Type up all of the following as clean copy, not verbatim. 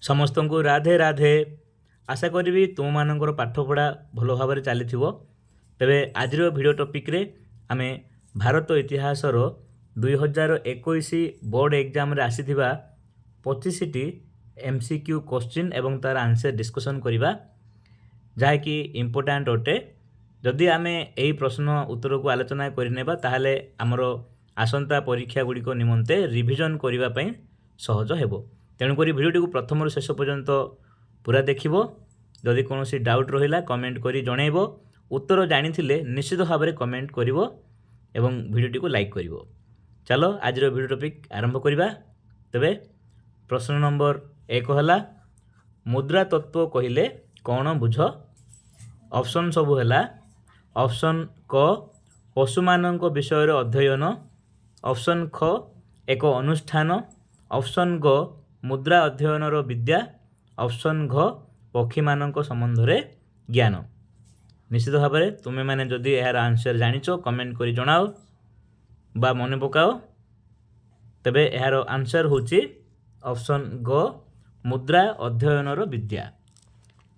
समस्त को राधे राधे। आशा करी तुम मानकर पाठपढ़ा भल भाव चली तेरे आज भिडियो टॉपिक रे आमे भारत इतिहासर 2021 बोर्ड एग्जाम रे आसीथिबा 25टी MCQ क्वेश्चन एवं तार आंसर डिस्कशन करिबा जहाँकि इम्पोर्टाट अटे। जदि आमे एही प्रश्न उत्तर को आलोचना करनेबा ताहले आमर आसंता परीक्षा गुड़िक निमंते रिविजन करिबा पई सहज हेबो। तेणुक भिडियोटी को प्रथम शेष पर्यंत पूरा देखिबो। जदि कोनोसी डाउट रहिला कमेंट करी जणैबो। उत्तर जानिथिले निश्चित भाव में कमेंट करिवो एवं भिडियोटी को लाइक करिवो। चलो आज भिडियो टॉपिक आरंभ करिबा। तबे प्रश्न नंबर 1 हला मुद्रा तत्व कहिले कौन बुझ। ऑप्शन सब हला ऑप्शन क पशु मानक विषय अध्ययन, ऑप्शन ख एक अनुष्ठान, ऑप्शन ग मुद्रा अध्ययन विद्या, ऑप्शन घ पक्षी मानक संबंध रे ज्ञान। निश्चित भाव में तुम्हें मैंने जदि यार आंसर जानिच कमेंट करी जणाओ बा मन पकाओ। तबे यार आंसर होची ऑप्शन ग मुद्रा अध्ययन विद्या।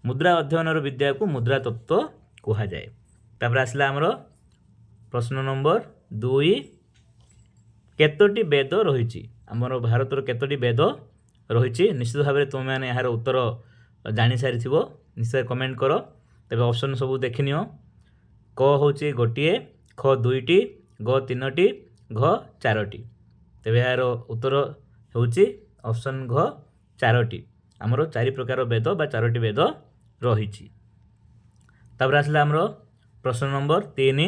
मुद्रा अध्ययन विद्या को मुद्रा तत्व कहा जाए। तापर आसला हमरो प्रश्न नंबर 2 केतोटी वेद रही। आमर भारतर केतोटी वेद रही। निश्चित भाव में तुम्हें यार उत्तर जानी सारी थी। निश्चय कमेंट करो। तेरे ऑप्शन सब देखनियो। क होची गोटिए, ख 2टी, ग 3टी, घ 4टी। तेरे यार उत्तर होची ऑप्शन घ 4टी। आमर 4 प्रकार वेद बा 4टी वेद रही। तापर आसला हमरो प्रश्न नंबर 3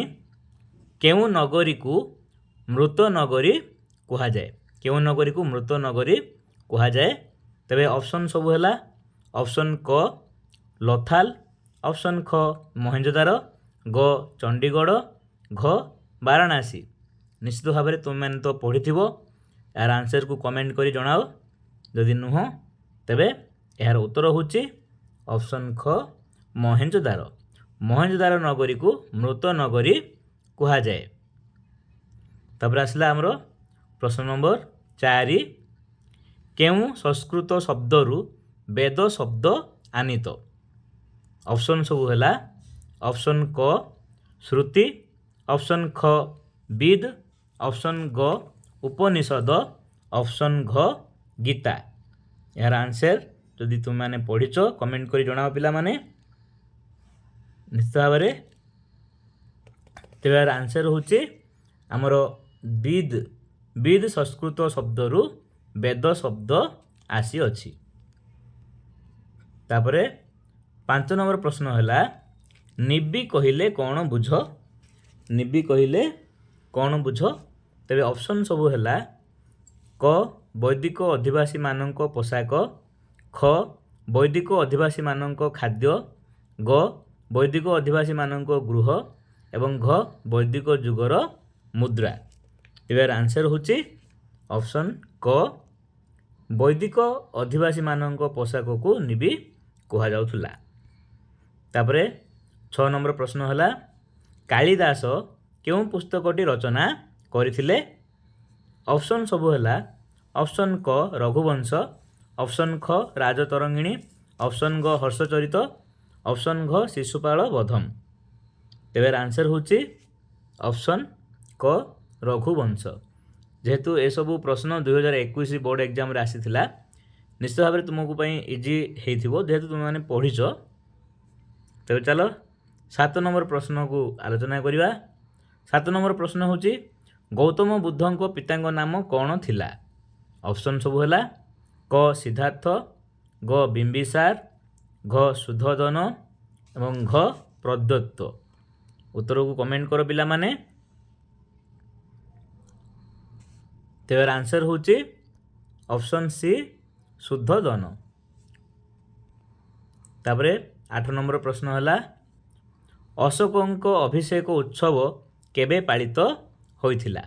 केउ नगरी को मृत नगरी कहा जाए। केउ नगरी को मृत नगरी कहा जाए। तेरे ऑप्शन सब है ऑप्शन क लोथाल, ऑप्शन ख महेंजोदारो, ग चंडीगढ़, घ वाराणसी। निश्चित भाव में तुम मैंने तो पढ़ी यार आंसर को कमेंट करी जणाओ। जदि नुह तेबे यार उत्तर होची ऑप्शन ख महेंजोदारो। महेंजोदारो नगरी को मृत नगरी कहा जाए। तब आसला हमरो प्रश्न नंबर 4 केउ संस्कृत शब्दरु वेद शब्द आनीत। ऑप्शन सब है ऑप्शन क श्रुति, ऑप्शन ख विद, ऑप्शन ग उपनिषद, ऑप्शन घ गीता। यार आंसर जदि तुम मैंने पढ़ीच कमेंट करी जणाओ पिला माने। निश्चित भाव में तेरे यार आंसर होची आमर विद। विद संस्कृत शब्दरु वेद शब्द आसी अछि। तापरे 5 नंबर प्रश्न है निबी कहिले कौन बुझ। निबी कहिले कौन बुझ। तेरे ऑप्शन सब है क वैदिक अधिवासी मानक पोशाक, ख वैदिक अधिवासी मानक खाद्य, ग वैदिक अधिवासी मानक गृह एवं घ वैदिक जुगर मुद्रा। यार आंसर होची ऑप्शन क वैदिक अधिवासी मानक पोशाक को निबी कहा जाउथुला। तापरे 6 नंबर प्रश्न है कालिदास केउ पुस्तकटी रचना करथिले। ऑप्शन सब है ऑप्शन क रघुवंश, ऑप्शन ख राजतरंगिणी, ऑप्शन ग हर्षचरित, ऑप्शन घ शिशुपाल बधम। तेरे आंसर होची ऑप्शन क रघुवंश। जेहेतु ए सबू प्रश्न 2021 बोर्ड एग्जाम रे आसीथिला निश्चित भाव में तुमको पई इजी हेइथिबो जेहेतु तुम माने पढ़ीच। तेरे चलो 7 नंबर प्रश्न को आलोचना करिबा। 7 नंबर प्रश्न होची गौतम बुद्धंको पितांक नाम कौन थिला। ऑप्शन सब है क सिद्धार्थ, ग बिंबिसार, घ शुद्धोधन एवं घ प्रद्योत। उत्तर को कमेंट करो पिला माने। तेरे आंसर होची ऑप्शन सी शुद्धोधन। तापरे 8 नंबर प्रश्न है अशोकंक अभिषेक उत्सव केबे पालित होइथिला।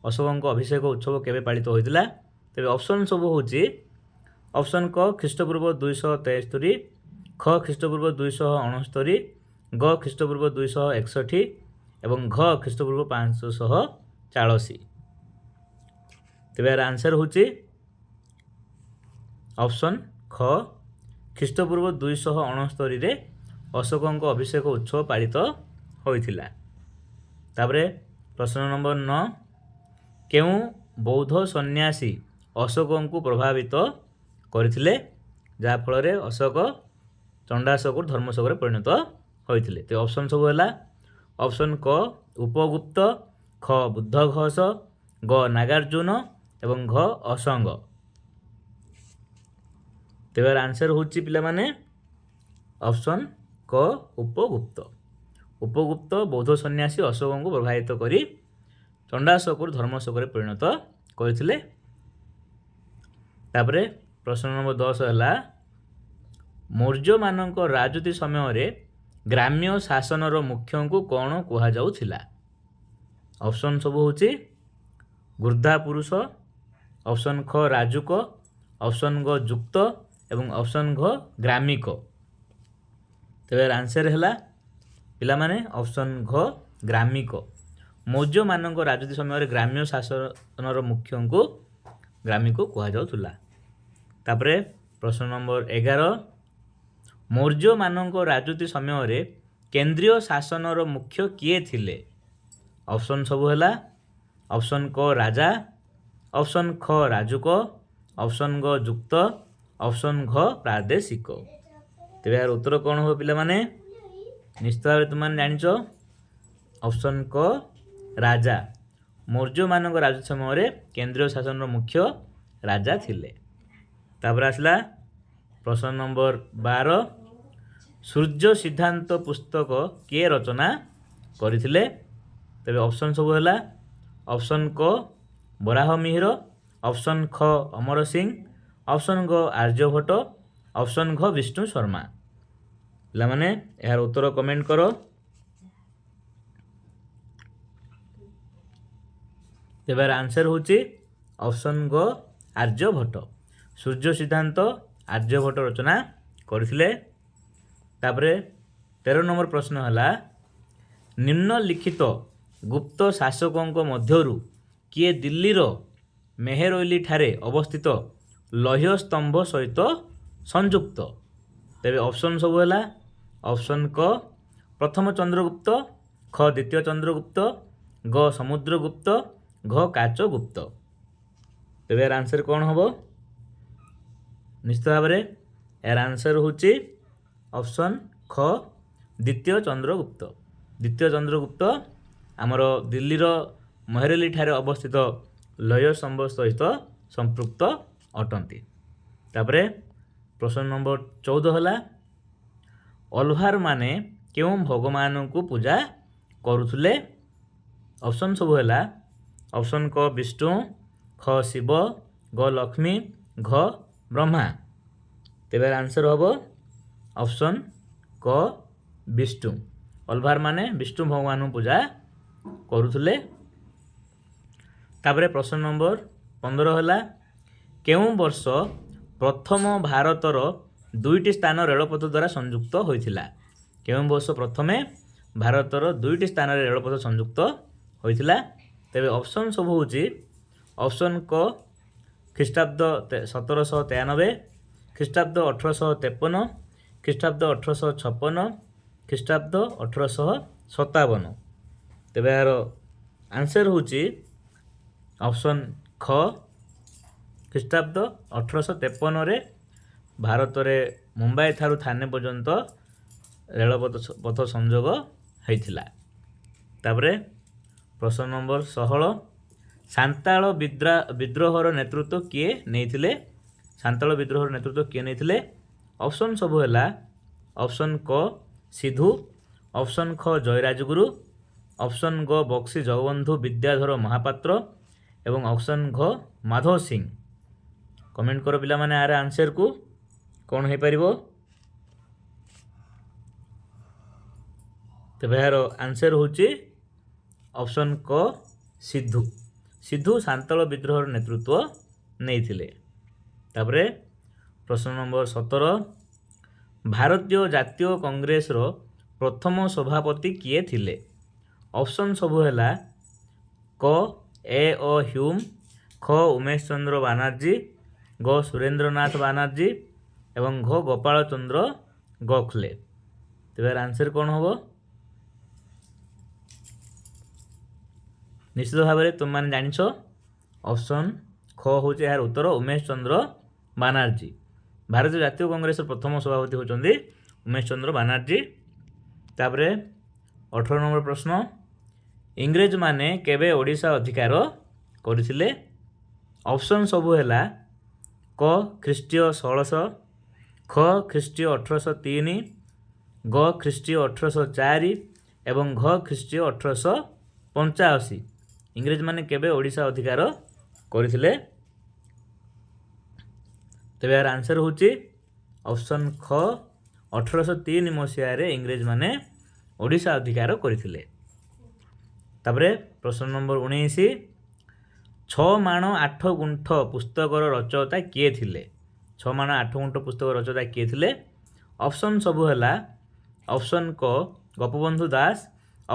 अशोकंक अभिषेक उत्सव केबे पालित होइथिला। तेरे ऑप्शन सब होची ऑप्शन क ख्रीष्टपूर्व 273, ख ख्रीष्टपूर्व 269, ग ख्रीष्टपूर्व 261 एवं घ ख्रीष्टपूर्व 584। तेरे आंसर होची ऑप्शन ख ଖ୍ରୀଷ୍ଟପୂର୍ବ 269 ଅଶୋକଙ୍କ ଅଭିଷେକ ଉତ୍ସବ ପାଳିତ ହୋଇଥିଲା। ତାପରେ ପ୍ରଶ୍ନ ନମ୍ବର 9 କେଉଁ ବୌଦ୍ଧ ସନ୍ନ୍ୟାସୀ ଅଶୋକଙ୍କୁ ପ୍ରଭାବିତ କରିଥିଲେ ଯାହାଫଳରେ ଅଶୋକ ଚଣ୍ଡାଶୋକରୁ ଧର୍ମଶୋକରେ ପରିଣତ ହୋଇଥିଲେ। ତ ଅପସନ୍ ସବୁ ହେଲା ଅପସନ୍ କ ଉପଗୁପ୍ତ, ଖ ବୁଦ୍ଧ ଘୋଷ, ଗ ନାଗାର୍ଜୁନ ଏବଂ ଘ ଅସଙ୍ଗ। ତେବେ ଆନ୍ସର ହେଉଛି ପିଲାମାନେ ଅପସନ୍ କ ଉପଗୁପ୍ତ। ଉପଗୁପ୍ତ ବୌଦ୍ଧ ସନ୍ନ୍ୟାସୀ ଅଶୋକଙ୍କୁ ପ୍ରଭାବିତ କରି ଚଣ୍ଡାଶୋକରୁ ଧର୍ମଶୋକରେ ପରିଣତ କରିଥିଲେ। ତାପରେ ପ୍ରଶ୍ନ ନମ୍ବର 10 ହେଲା ମୌର୍ଯ୍ୟମାନଙ୍କ ରାଜୁତି ସମୟରେ ଗ୍ରାମ୍ୟ ଶାସନର ମୁଖ୍ୟଙ୍କୁ କ'ଣ କୁହାଯାଉଥିଲା? ଅପସନ୍ ସବୁ ହେଉଛି ଗୁର୍ଧା ପୁରୁଷ, ଅପସନ୍ ଖ ରାଜୁକ, ଅପସନ୍ ଗ ଯୁକ୍ତ ଏବଂ ଅପସନ୍ ଘ ଗ୍ରାମିକ। ତେବେ ଆନ୍ସର ହେଲା ପିଲାମାନେ ଅପସନ୍ ଘ ଗ୍ରାମିକ। ମୌର୍ଯ୍ୟମାନଙ୍କ ରାଜୁତି ସମୟରେ ଗ୍ରାମ୍ୟ ଶାସନର ମୁଖ୍ୟଙ୍କୁ ଗ୍ରାମିକ କୁହାଯାଉଥିଲା। ତାପରେ ପ୍ରଶ୍ନ ନମ୍ବର 11 ମୌର୍ଯ୍ୟମାନଙ୍କ ରାଜୁତି ସମୟରେ କେନ୍ଦ୍ରୀୟ ଶାସନର ମୁଖ୍ୟ କିଏ ଥିଲେ? ଅପସନ୍ ସବୁ ହେଲା ଅପସନ୍ କ ରାଜା, ଅପସନ୍ ଖ ରାଜୁକ, ଅପସନ୍ ଗ ଯୁକ୍ତ, ଅପସନ୍ ଘ ପ୍ରାଦେଶିକ। ତେବେ ଏହାର ଉତ୍ତର କ'ଣ ହେବ ପିଲାମାନେ? ନିଶ୍ଚିତ ଭାବରେ ତୁମମାନେ ଜାଣିଛ ଅପସନ୍ କ ରାଜା। ମୌର୍ଯ୍ୟମାନଙ୍କ ରାଜୁତି ସମୟରେ କେନ୍ଦ୍ରୀୟ ଶାସନର ମୁଖ୍ୟ ରାଜା ଥିଲେ। ତାପରେ ଆସିଲା ପ୍ରଶ୍ନ ନମ୍ବର 12 ସୂର୍ଯ୍ୟ ସିଦ୍ଧାନ୍ତ ପୁସ୍ତକ କିଏ ରଚନା କରିଥିଲେ? ତେବେ ଅପସନ୍ ସବୁ ହେଲା ଅପସନ୍ କ ବରାହ ମିହିର, ଅପସନ୍ ଖ ଅମର ସିଂ, ଅପସନ୍ ଗ ଆର୍ଯ୍ୟଭଟ୍ଟ, ଅପସନ୍ ଘ ବିଷ୍ଣୁ ଶର୍ମା। ପିଲାମାନେ ଏହାର ଉତ୍ତର କମେଣ୍ଟ କର। ତେବେ ଆନ୍ସର ହେଉଛି ଅପସନ୍ ଗ ଆର୍ଯ୍ୟଭଟ୍ଟ। ସୂର୍ଯ୍ୟ ସିଦ୍ଧାନ୍ତ ଆର୍ଯ୍ୟଭଟ୍ଟ ରଚନା କରିଥିଲେ। ତାପରେ 13 ନମ୍ବର ପ୍ରଶ୍ନ ହେଲା ନିମ୍ନଲିଖିତ ଗୁପ୍ତ ଶାସକଙ୍କ ମଧ୍ୟରୁ କିଏ ଦିଲ୍ଲୀର ମେହେରୌଲି ଠାରେ ଅବସ୍ଥିତ ଲୌହ ସ୍ତମ୍ଭ ସହିତ ସଂଯୁକ୍ତ? ତେବେ ଅପସନ୍ ସବୁ ହେଲା ଅପସନ୍ କ ପ୍ରଥମ ଚନ୍ଦ୍ରଗୁପ୍ତ, ଖ ଦ୍ୱିତୀୟ ଚନ୍ଦ୍ରଗୁପ୍ତ, ଗ ସମୁଦ୍ରଗୁପ୍ତ, ଘ କାଚଗୁପ୍ତ। ତେବେ ଏହାର ଆନ୍ସର କ'ଣ ହେବ? ନିଶ୍ଚିତ ଭାବରେ ଏହାର ଆନ୍ସର ହେଉଛି ଅପସନ୍ ଖ ଦ୍ୱିତୀୟ ଚନ୍ଦ୍ରଗୁପ୍ତ। ଦ୍ୱିତୀୟ ଚନ୍ଦ୍ରଗୁପ୍ତ ଆମର ଦିଲ୍ଲୀର ମେହେରୌଲି ଠାରେ ଅବସ୍ଥିତ ଲୌହ ସ୍ତମ୍ଭ ସହିତ ସମ୍ପୃକ୍ତ ଅଟନ୍ତି। ତାପରେ ପ୍ରଶ୍ନ ନମ୍ବର 14 ହେଲା ଅଲଭାର ମାନେ କେଉଁ ଭଗବାନଙ୍କୁ ପୂଜା କରୁଥିଲେ? ଅପସନ୍ ସବୁ ହେଲା ଅପସନ୍ କ ବିଷ୍ଣୁ, ଖ ଶିବ, ଗ ଲକ୍ଷ୍ମୀ, ଘ ବ୍ରହ୍ମା। ତେବେ ଆନ୍ସର ହେବ ଅପସନ୍ କ ବିଷ୍ଣୁ। ଅଲଭାର ମାନେ ବିଷ୍ଣୁ ଭଗବାନଙ୍କୁ ପୂଜା କରୁଥିଲେ। ତାପରେ ପ୍ରଶ୍ନ ନମ୍ବର 15 ହେଲା କେଉଁ ବର୍ଷ ପ୍ରଥମ ଭାରତର 2ଟି ସ୍ଥାନ ରେଳପଥ ଦ୍ୱାରା ସଂଯୁକ୍ତ ହୋଇଥିଲା? କେଉଁ ବର୍ଷ ପ୍ରଥମେ ଭାରତର 2ଟି ସ୍ଥାନରେ ରେଳପଥ ସଂଯୁକ୍ତ ହୋଇଥିଲା? ତେବେ ଅପସନ୍ ସବୁ ହେଉଛି ଅପସନ୍ କ ଖ୍ରୀଷ୍ଟାବ୍ଦ 1793, ଖ୍ରୀଷ୍ଟାବ୍ଦ 1853, ଖ୍ରୀଷ୍ଟାବ୍ଦ 1856, ଖ୍ରୀଷ୍ଟାବ୍ଦ 1857। ତେବେ ଏହାର ଆନ୍ସର ହେଉଛି ଅପସନ୍ ଖ ଖ୍ରୀଷ୍ଟାବ୍ଦ 1853ରେ ଭାରତରେ ମୁମ୍ବାଇ ଠାରୁ ଥାନେ ପର୍ଯ୍ୟନ୍ତ ରେଳପଥ ସଂଯୋଗ ହୋଇଥିଲା। ତାପରେ ପ୍ରଶ୍ନ ନମ୍ବର 16 ସାନ୍ତାଳ ବିଦ୍ରୋହର ନେତୃତ୍ୱ କିଏ ନେଇଥିଲେ? ସାନ୍ତାଳ ବିଦ୍ରୋହର ନେତୃତ୍ୱ କିଏ ନେଇଥିଲେ? ଅପସନ୍ ସବୁ ହେଲା ଅପସନ୍ କ ସିଧୁ, ଅପସନ୍ ଖ ଜୟରାଜଗୁରୁ, ଅପସନ୍ ଗ ବକ୍ସି ଜଗବନ୍ଧୁ ବିଦ୍ୟାଧର ମହାପାତ୍ର ଏବଂ ଅପସନ୍ ଘ ମାଧବ ସିଂ। କମେଣ୍ଟ କର ପିଲାମାନେ ଆର ଆନ୍ସରକୁ କ'ଣ ହେଇପାରିବ? ତେବେ ଏହାର ଆନ୍ସର ହେଉଛି ଅପସନ୍ କ ସିଧୁ। ସିଧୁ ସାନ୍ତାଳ ବିଦ୍ରୋହର ନେତୃତ୍ୱ ନେଇଥିଲେ। ତାପରେ ପ୍ରଶ୍ନ ନମ୍ବର 17 ଭାରତୀୟ ଜାତୀୟ କଂଗ୍ରେସର ପ୍ରଥମ ସଭାପତି କିଏ ଥିଲେ? ଅପସନ୍ ସବୁ ହେଲା କ ଏ ଓ ହ୍ୟୁମ୍, ଖ ଉମେଶ ଚନ୍ଦ୍ର ବାନାର୍ଜୀ, ଗ ସୁରେନ୍ଦ୍ରନାଥ ବାନାର୍ଜୀ, ଏବଂ ଘ ଗୋପାଳ ଚନ୍ଦ୍ର ଗୋଖଲେ। ତେବେ ଏହାର ଆନ୍ସର କ'ଣ ହେବ? ନିଶ୍ଚିତ ଭାବରେ ତୁମମାନେ ଜାଣିଛ ଅପସନ୍ ଖ ହେଉଛି ଏହାର ଉତ୍ତର ଉମେଶ ଚନ୍ଦ୍ର ବାନାର୍ଜୀ। ଭାରତୀୟ ଜାତୀୟ କଂଗ୍ରେସର ପ୍ରଥମ ସଭାପତି ହେଉଛନ୍ତି ଉମେଶ ଚନ୍ଦ୍ର ବାନାର୍ଜୀ। ତାପରେ 18 ନମ୍ବର ପ୍ରଶ୍ନ, ଇଂରେଜମାନେ କେବେ ଓଡ଼ିଶା ଅଧିକାର କରିଥିଲେ? ଅପସନ୍ ସବୁ ହେଲା କ ଖ୍ରୀଷ୍ଟୀୟ 1600, ଖ ଖ୍ରୀଷ୍ଟୀୟ 1803, ଗ ଖ୍ରୀଷ୍ଟୀୟ 1804 ଏବଂ ଘ ଖ୍ରୀଷ୍ଟୀୟ 1885। ଇଂରେଜମାନେ କେବେ ଓଡ଼ିଶା ଅଧିକାର କରିଥିଲେ? ତେବେ ଏହାର ଆନ୍ସର ହେଉଛି ଅପସନ୍ ଖ 1803 ମସିହାରେ ଇଂରେଜମାନେ ଓଡ଼ିଶା ଅଧିକାର କରିଥିଲେ। ତାପରେ ପ୍ରଶ୍ନ ନମ୍ବର 19, 6 ମାଣ 8 ଗୁଣ୍ଠ ପୁସ୍ତକର ରଚୟିତା କିଏ ଥିଲେ? 6 ମାଣ 8 ଗୁଣ୍ଠ ପୁସ୍ତକର ରଚୟିତା କିଏ ଥିଲେ? ଅପସନ୍ ସବୁ ହେଲା ଅପସନ୍ କ ଗୋପବନ୍ଧୁ ଦାସ,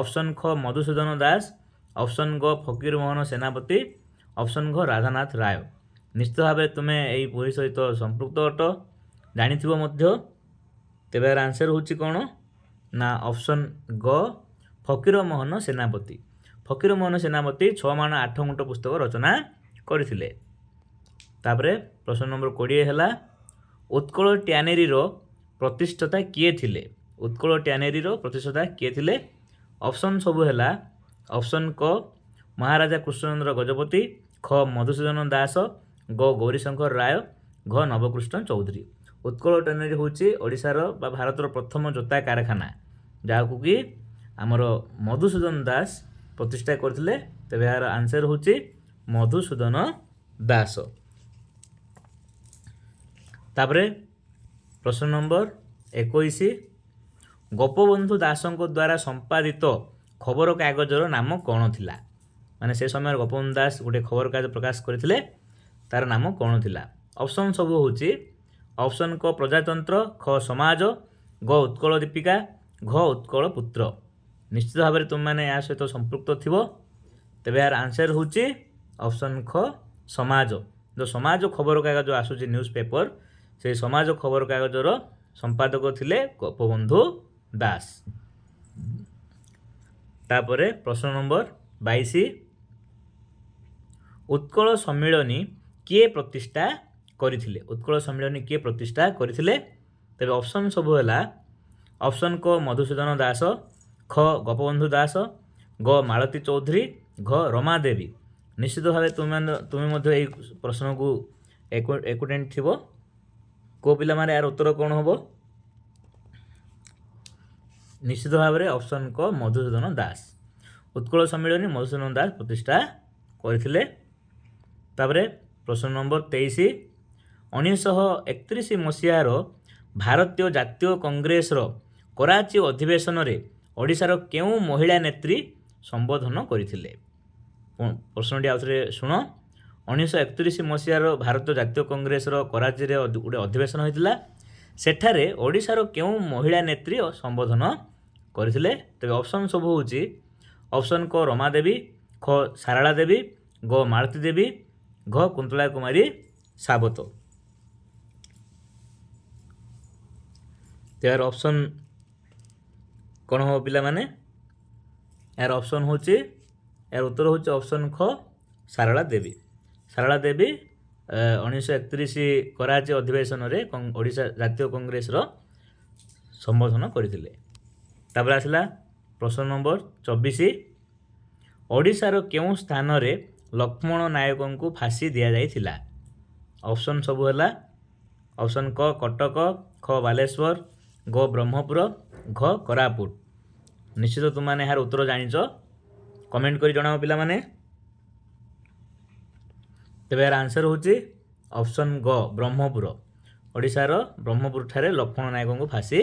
ଅପସନ୍ ଖ ମଧୁସୂଦନ ଦାସ, ଅପସନ୍ ଗ ଫକୀର ମୋହନ ସେନାପତି, ଅପସନ୍ ଘ ରାଧାନାଥ ରାୟ। ନିଶ୍ଚିତ ଭାବରେ ତୁମେ ଏହି ବହି ସହିତ ସମ୍ପୃକ୍ତ ଅଟ, ଜାଣିଥିବ ମଧ୍ୟ। ତେବେ ଏହାର ଆନ୍ସର ହେଉଛି କ'ଣ ନା ଅପସନ୍ ଗ ଫକୀର ମୋହନ ସେନାପତି। ଫକୀର ମୋହନ ସେନାପତି 6 ମାଣ 8 ଗୁଣ୍ଠ ପୁସ୍ତକ ରଚନା କରିଥିଲେ। ତାପରେ ପ୍ରଶ୍ନ ନମ୍ବର 20 ହେଲା ଉତ୍କଳ ଟ୍ୟାନେରୀର ପ୍ରତିଷ୍ଠାତା କିଏ ଥିଲେ? ଉତ୍କଳ ଟ୍ୟାନେରୀର ପ୍ରତିଷ୍ଠାତା କିଏ ଥିଲେ? ଅପସନ୍ ସବୁ ହେଲା ଅପସନ୍ କ ମହାରାଜା କୃଷ୍ଣଚନ୍ଦ୍ର ଗଜପତି, ଖ ମଧୁସୂଦନ ଦାସ, ଗ ଗୌରୀଶଙ୍କର ରାୟ, ଘ ନବକୃଷ୍ଣ ଚୌଧୁରୀ। ଉତ୍କଳ ଟ୍ୟାନେରୀ ହେଉଛି ଓଡ଼ିଶାର ବା ଭାରତର ପ୍ରଥମ ଜୋତା କାରଖାନା, ଯାହାକୁ କି ଆମର ମଧୁସୂଦନ ଦାସ ପ୍ରତିଷ୍ଠା କରିଥିଲେ। ତେବେ ଏହାର ଆନ୍ସର ହେଉଛି ମଧୁସୂଦନ ଦାସ। ତାପରେ ପ୍ରଶ୍ନ ନମ୍ବର 21, ଗୋପବନ୍ଧୁ ଦାସଙ୍କ ଦ୍ୱାରା ସମ୍ପାଦିତ ଖବରକାଗଜର ନାମ କ'ଣ ଥିଲା? ମାନେ ସେ ସମୟରେ ଗୋପବନ୍ଧୁ ଦାସ ଗୋଟେ ଖବରକାଗଜ ପ୍ରକାଶ କରିଥିଲେ, ତାର ନାମ କ'ଣ ଥିଲା? ଅପସନ୍ ସବୁ ହେଉଛି ଅପସନ୍ କ ପ୍ରଜାତନ୍ତ୍ର, ଖ ସମାଜ, ଗ ଉତ୍କଳ ଦୀପିକା, ଘ ଉତ୍କଳ ପୁତ୍ର। ନିଶ୍ଚିତ ଭାବରେ ତୁମମାନେ ଏହା ସହିତ ସମ୍ପୃକ୍ତ ଥିବ। ତେବେ ଏହାର ଆନ୍ସର ହେଉଛି ଅପସନ୍ ଖ ସମାଜ। ଯେଉଁ ସମାଜ ଖବରକାଗଜ ଆସୁଛି ନ୍ୟୁଜ୍ ପେପର, ସେହି ସମାଜ ଖବରକାଗଜର ସମ୍ପାଦକ ଥିଲେ ଗୋପବନ୍ଧୁ ଦାସ। ତାପରେ ପ୍ରଶ୍ନ ନମ୍ବର 22, ଉତ୍କଳ ସମ୍ମିଳନୀ କିଏ ପ୍ରତିଷ୍ଠା କରିଥିଲେ? ଉତ୍କଳ ସମ୍ମିଳନୀ କିଏ ପ୍ରତିଷ୍ଠା କରିଥିଲେ? ତେବେ ଅପସନ୍ ସବୁ ହେଲା ଅପସନ୍ କ ମଧୁସୂଦନ ଦାସ, ଖ ଗୋପବନ୍ଧୁ ଦାସ, ଗ ମାଳତୀ ଚୌଧୁରୀ, ଘ ରମା ଦେବୀ। ନିଶ୍ଚିତ ଭାବେ ତୁମେ ମଧ୍ୟ ଏହି ପ୍ରଶ୍ନକୁ ଏକୁଟେଣ୍ଟ ଥିବ। କେଉଁ ପିଲାମାନେ ଏହାର ଉତ୍ତର କ'ଣ ହେବ? ନିଶ୍ଚିତ ଭାବରେ ଅପସନ୍ କ ମଧୁସୂଦନ ଦାସ। ଉତ୍କଳ ସମ୍ମିଳନୀ ମଧୁସୂଦନ ଦାସ ପ୍ରତିଷ୍ଠା କରିଥିଲେ। ତାପରେ ପ୍ରଶ୍ନ ନମ୍ବର 23, 1931 ମସିହାର ଭାରତୀୟ ଜାତୀୟ କଂଗ୍ରେସର କରାଚି ଅଧିବେଶନରେ ଓଡ଼ିଶାର କେଉଁ ମହିଳା ନେତ୍ରୀ ସମ୍ବୋଧନ କରିଥିଲେ? ପ୍ରଶ୍ନଟି ଆଉଥରେ ଶୁଣ। 1931 ମସିହାର ଭାରତୀୟ ଜାତୀୟ କଂଗ୍ରେସର କରାଚିରେ ଗୋଟେ ଅଧିବେଶନ ହୋଇଥିଲା। ସେଠାରେ ଓଡ଼ିଶାର କେଉଁ ମହିଳା ନେତ୍ରୀ ସମ୍ବୋଧନ କରିଥିଲେ? ତେବେ ଅପସନ୍ ସବୁ ହେଉଛି ଅପସନ୍ କ ରମା ଦେବୀ, ଖ ସାରଳା ଦେବୀ, ଗ ମାଳତୀ ଦେବୀ, ଘ କୁନ୍ତଳା କୁମାରୀ ସାବତ। ଏହାର ଅପସନ୍ କ'ଣ ହେବ ପିଲାମାନେ? ଏହାର ଅପସନ୍ ହେଉଛି ଏହାର ଉତ୍ତର ହେଉଛି ଅପସନ୍ ଖ ସାରଳା ଦେବୀ। ସାରଳା ଦେବୀ 1931 କରାଚି ଅଧିବେଶନରେ ଓଡ଼ିଶା ଜାତୀୟ କଂଗ୍ରେସର ସମ୍ବୋଧନ କରିଥିଲେ। ତାପରେ ଆସିଲା ପ୍ରଶ୍ନ ନମ୍ବର 24, ଓଡ଼ିଶାର କେଉଁ ସ୍ଥାନରେ ଲକ୍ଷ୍ମଣ ନାୟକଙ୍କୁ ଫାଶୀ ଦିଆଯାଇଥିଲା? ଅପସନ୍ ସବୁ ହେଲା ଅପସନ୍ କ କଟକ, ଖ ବାଲେଶ୍ୱର, ଗ ବ୍ରହ୍ମପୁର, ଘ କୋରାପୁଟ। ନିଶ୍ଚିତ ତୁମମାନେ ଏହାର ଉତ୍ତର ଜାଣିଛ, କମେଣ୍ଟ କରି ଜଣାଅ ପିଲାମାନେ। ତେବେ ଏହାର ଆନ୍ସର ହେଉଛି ଅପସନ୍ ଗ ବ୍ରହ୍ମପୁର। ଓଡ଼ିଶାର ବ୍ରହ୍ମପୁରଠାରେ ଲକ୍ଷ୍ମଣ ନାୟକଙ୍କୁ ଫାଶୀ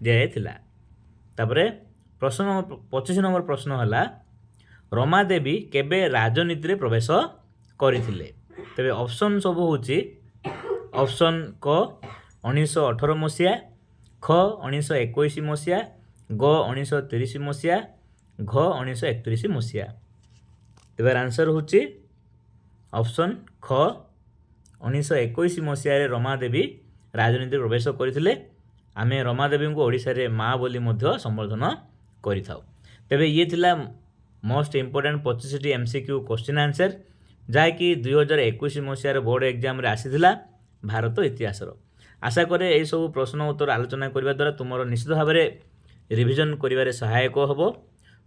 ଦିଆଯାଇଥିଲା। ତାପରେ ପ୍ରଶ୍ନ 25 ନମ୍ବର ପ୍ରଶ୍ନ ହେଲା ରମା ଦେବୀ କେବେ ରାଜନୀତିରେ ପ୍ରବେଶ କରିଥିଲେ? ତେବେ ଅପସନ୍ ସବୁ ହେଉଛି ଅପସନ୍ କ 1918 ମସିହା, ଖ 1921 ମସିହା, ଗ 1930 ମସିହା, ଘ 1931 ମସିହା। ତେବେ ଆନ୍ସର ହେଉଛି ଅପସନ୍ ଖ 1921 ମସିହାରେ ରମା ଦେବୀ ରାଜନୀତିରେ ପ୍ରବେଶ କରିଥିଲେ। ଆମେ ରମାଦେବୀଙ୍କୁ ଓଡ଼ିଶାରେ ମା ବୋଲି ମଧ୍ୟ ସମ୍ବୋଧନ କରିଥାଉ। ତେବେ ଇଏ ଥିଲା ମୋଷ୍ଟ ଇମ୍ପୋର୍ଟାଣ୍ଟ 25ଟି MCQ କ୍ୱେଶ୍ଚିନ୍ ଆନ୍ସର୍, ଯାହାକି 2021 ମସିହାର ବୋର୍ଡ଼ ଏକ୍ଜାମ୍ରେ ଆସିଥିଲା ଭାରତ ଇତିହାସର। ଆଶା କରେ ଏହିସବୁ ପ୍ରଶ୍ନ ଉତ୍ତର ଆଲୋଚନା କରିବା ଦ୍ୱାରା ତୁମର ନିଶ୍ଚିତ ଭାବରେ ରିଭିଜନ୍ କରିବାରେ ସହାୟକ ହେବ।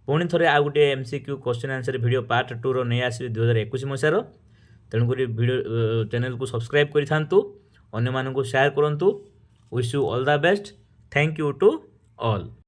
ପୁଣି ଥରେ ଆଉ ଗୋଟିଏ MCQ question answer video part 2ର ନେଇ ଆସିବି 2021 ମସିହାର। ତେଣୁକରି ଭିଡ଼ିଓ ଚ୍ୟାନେଲକୁ ସବସ୍କ୍ରାଇବ୍ କରିଥାନ୍ତୁ, ଅନ୍ୟମାନଙ୍କୁ ସେୟାର କରନ୍ତୁ। Wish you all the best. Thank you to all.